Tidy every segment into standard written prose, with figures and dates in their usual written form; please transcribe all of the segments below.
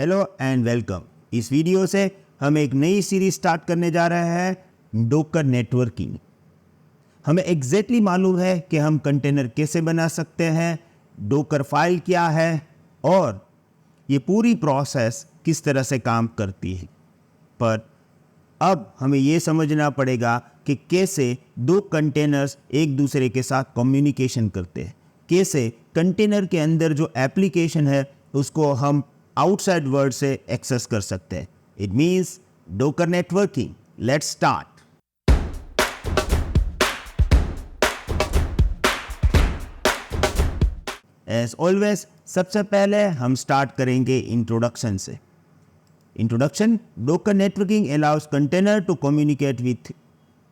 Hello and welcome. इस video से हम एक नई सीरीज स्टार्ट करने जा रहे हैं, डोकर नेटवर्किंग। हमें एग्जैक्टली मालूम है कि हम कंटेनर कैसे बना सकते हैं, डोकर फाइल क्या है और ये पूरी प्रोसेस किस तरह से काम करती है। पर अब हमें ये समझना पड़ेगा कि कैसे दो कंटेनर्स एक दूसरे के साथ कम्युनिकेशन करते हैं, कैसे कंटेनर के अंदर जो एप्लीकेशन है उसको हम आउटसाइड वर्ल्ड से एक्सेस कर सकते हैं। It means Docker networking. Let's start. As always सबसे पहले हम स्टार्ट करेंगे इंट्रोडक्शन से। Introduction: Docker networking allows container to communicate with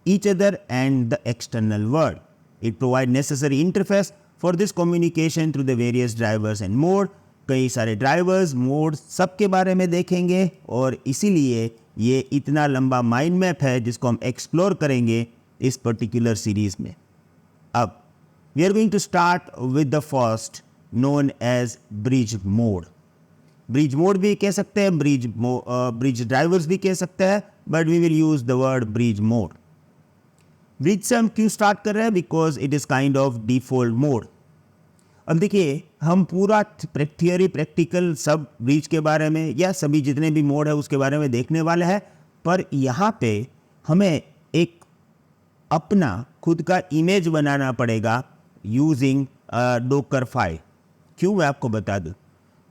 each other and the external world. It provides necessary interface for this communication through the various drivers and mode. कई सारे drivers, mode सबके बारे में देखेंगे और इसीलिए ये इतना लंबा माइंड मैप है जिसको हम एक्सप्लोर करेंगे इस पर्टिकुलर सीरीज में। अब we are going to start with the first, known as bridge mode. Bridge mode भी कह सकते हैं, ब्रिज ड्राइवर्स भी कह सकते हैं, but we will use the word bridge mode. Bridge से हम क्यों स्टार्ट कर रहे हैं? Because it is kind of default mode. अब देखिए, हम पूरा थियोरी प्रैक्टिकल सब ब्रिज के बारे में या सभी जितने भी मोड है उसके बारे में देखने वाले हैं, पर यहाँ पे हमें एक अपना खुद का इमेज बनाना पड़ेगा यूजिंग डोकर फाइल। क्यों, मैं आपको बता दूँ।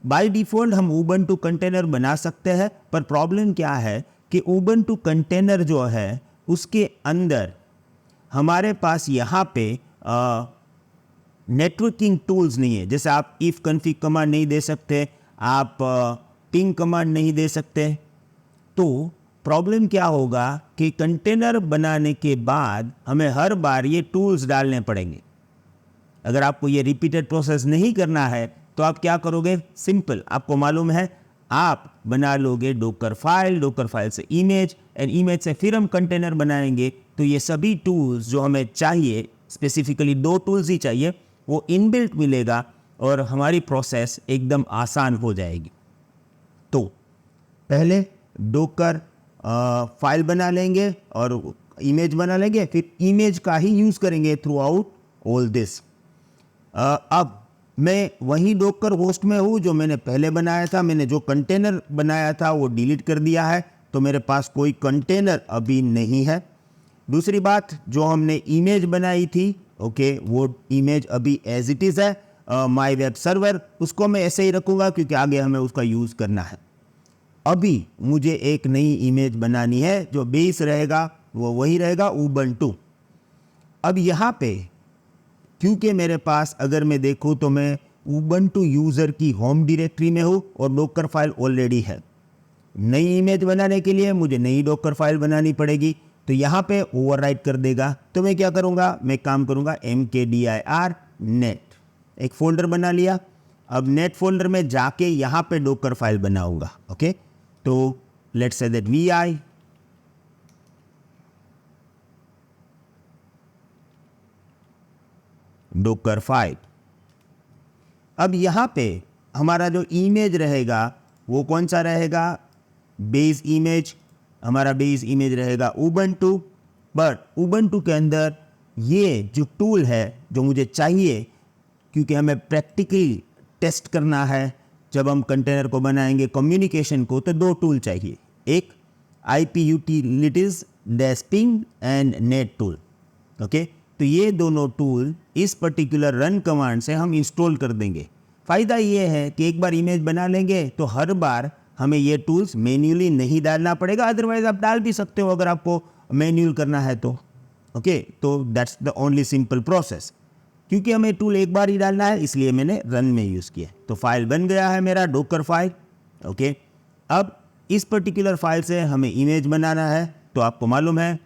बाय डिफ़ॉल्ट हम उबंटू कंटेनर बना सकते हैं, पर प्रॉब्लम क्या है कि उबंटू कंटेनर जो है उसके अंदर हमारे पास यहाँ पे नेटवर्किंग टूल्स नहीं है। जैसे आप इफ कन्फिग कमांड नहीं दे सकते, आप पिंग कमांड नहीं दे सकते। तो प्रॉब्लम क्या होगा कि कंटेनर बनाने के बाद हमें हर बार ये टूल्स डालने पड़ेंगे। अगर आपको ये रिपीटेड प्रोसेस नहीं करना है तो आप क्या करोगे? सिंपल, आपको मालूम है, आप बना लोगे डोकर फाइल, डोकर फाइल से इमेज, एंड इमेज से फिर हम कंटेनर बनाएंगे। तो ये सभी टूल्स जो हमें चाहिए, स्पेसिफिकली 2 टूल्स ही चाहिए, वो इनबिल्ट मिलेगा और हमारी प्रोसेस एकदम आसान हो जाएगी। तो पहले डोकर फाइल बना लेंगे और इमेज बना लेंगे, फिर इमेज का ही यूज़ करेंगे थ्रू आउट ऑल दिस। अब मैं वही डोकर होस्ट में हूँ जो मैंने पहले बनाया था। मैंने जो कंटेनर बनाया था वो डिलीट कर दिया है, तो मेरे पास कोई कंटेनर अभी नहीं है। दूसरी बात, जो हमने इमेज बनाई थी, ओके, वो इमेज अभी एज इट इज़ है माय वेब सर्वर, उसको मैं ऐसे ही रखूँगा क्योंकि आगे हमें उसका यूज़ करना है। अभी मुझे एक नई इमेज बनानी है, जो बेस रहेगा वो वही रहेगा, उबंटू। अब यहाँ पे क्योंकि मेरे पास, अगर मैं देखूँ तो मैं उबंटू यूज़र की होम डायरेक्टरी में हूँ और डोकर फाइल ऑलरेडी है। नई इमेज बनाने के लिए मुझे नई डोकर फाइल बनानी पड़ेगी, तो यहाँ पे ओवरराइट कर देगा। तो मैं क्या करूँगा? मैं काम करूँगा mkdir net, एक फोल्डर बना लिया। अब नेट फोल्डर में जाके यहाँ पे डोकर फाइल बनाऊँगा। ओके, तो let's say that vi docker file. अब यहाँ पे हमारा जो इमेज रहेगा वो कौन सा रहेगा? Base image. हमारा बेस इमेज रहेगा उबंटू, बट उबंटू के अंदर ये जो टूल है जो मुझे चाहिए, क्योंकि हमें प्रैक्टिकली टेस्ट करना है जब हम कंटेनर को बनाएंगे, कम्युनिकेशन को, तो 2 टूल चाहिए। एक IP यूटिलिटीज डेस्पिंग एंड नेट टूल। ओके, तो ये दोनों टूल इस पर्टिकुलर रन कमांड से हम इंस्टॉल कर देंगे। फ़ायदा ये है कि एक बार इमेज बना लेंगे तो हर बार हमें ये टूल्स मैन्युअली नहीं डालना पड़ेगा। अदरवाइज आप डाल भी सकते हो अगर आपको मैन्युअल करना है तो। ओके, तो that's the only simple process. क्योंकि हमें टूल एक बार ही डालना है इसलिए मैंने रन में यूज़ किया। तो फाइल बन गया है मेरा डोकर फाइल। ओके, अब इस पर्टिकुलर फाइल से हमें इमेज बनाना है, तो आपको मालूम है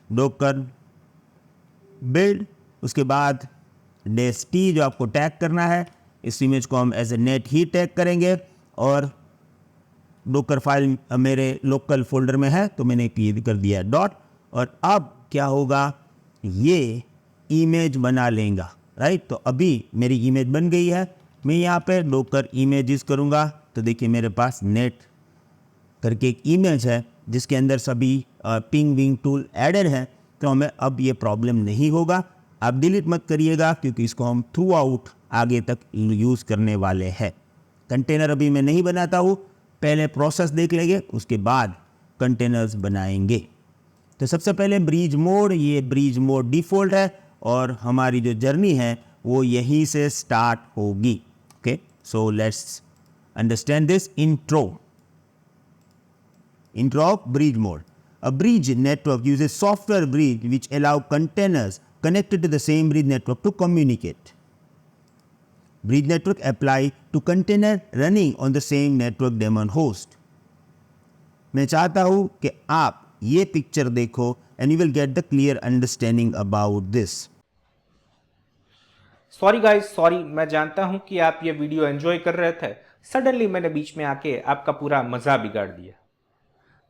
डोकर बिल्ड, उसके बाद -t जो आपको टैग करना है। इस इमेज को हम एज ए नेट ही टैग करेंगे और डोकर फाइल मेरे लोकल फोल्डर में है तो मैंने ये कर दिया डॉट। और अब क्या होगा, ये इमेज बना लेगा, राइट। तो अभी मेरी इमेज बन गई है। मैं यहाँ पे डोकर इमेजेस करूँगा, तो देखिए मेरे पास नेट करके एक इमेज है जिसके अंदर सभी पिंग विंग टूल एडेड है, तो हमें अब ये प्रॉब्लम नहीं होगा। आप डिलीट मत करिएगा क्योंकि इसको हम थ्रू आउट आगे तक यूज़ करने वाले हैं। कंटेनर अभी मैं नहीं बनाता हूँ, पहले प्रोसेस देख लेंगे, उसके बाद कंटेनर्स बनाएंगे। तो सबसे पहले ब्रिज मोड, ये ब्रिज मोड डिफ़ॉल्ट है और हमारी जो जर्नी है वो यहीं से स्टार्ट होगी। Okay, so let's understand this intro of bridge mode. A bridge network uses software bridge which allow containers connected to the same bridge network to communicate. Bridge network apply to container running on the same network daemon host. मैं चाहता हूं कि आप ये picture देखो and you will get the clear understanding about this. Sorry guys, sorry, मैं जानता हूं कि आप ये वीडियो एंजॉय कर रहे थे, सडनली मैंने बीच में आके आपका पूरा मजा बिगाड़ दिया।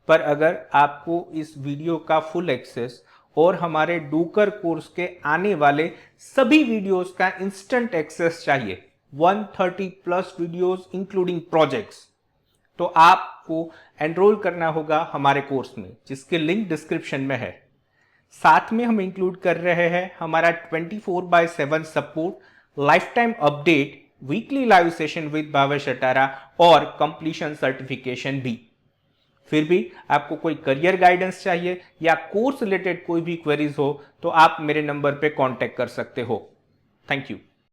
पर अगर आपको इस वीडियो का फुल एक्सेस और हमारे डूकर कोर्स के आने वाले सभी वीडियोस का इंस्टेंट एक्सेस चाहिए, 130 प्लस वीडियोस इंक्लूडिंग प्रोजेक्ट्स, तो आपको एनरोल करना होगा हमारे कोर्स में, जिसके लिंक डिस्क्रिप्शन में है। साथ में हम इंक्लूड कर रहे हैं हमारा 24/7 support, lifetime update, weekly live session with Bhavesh Atara और कंप्लीशन सर्टिफिकेशन भी। फिर भी आपको कोई करियर गाइडेंस चाहिए या कोर्स रिलेटेड कोई भी क्वेरीज हो तो आप मेरे नंबर पे कांटेक्ट कर सकते हो। Thank you.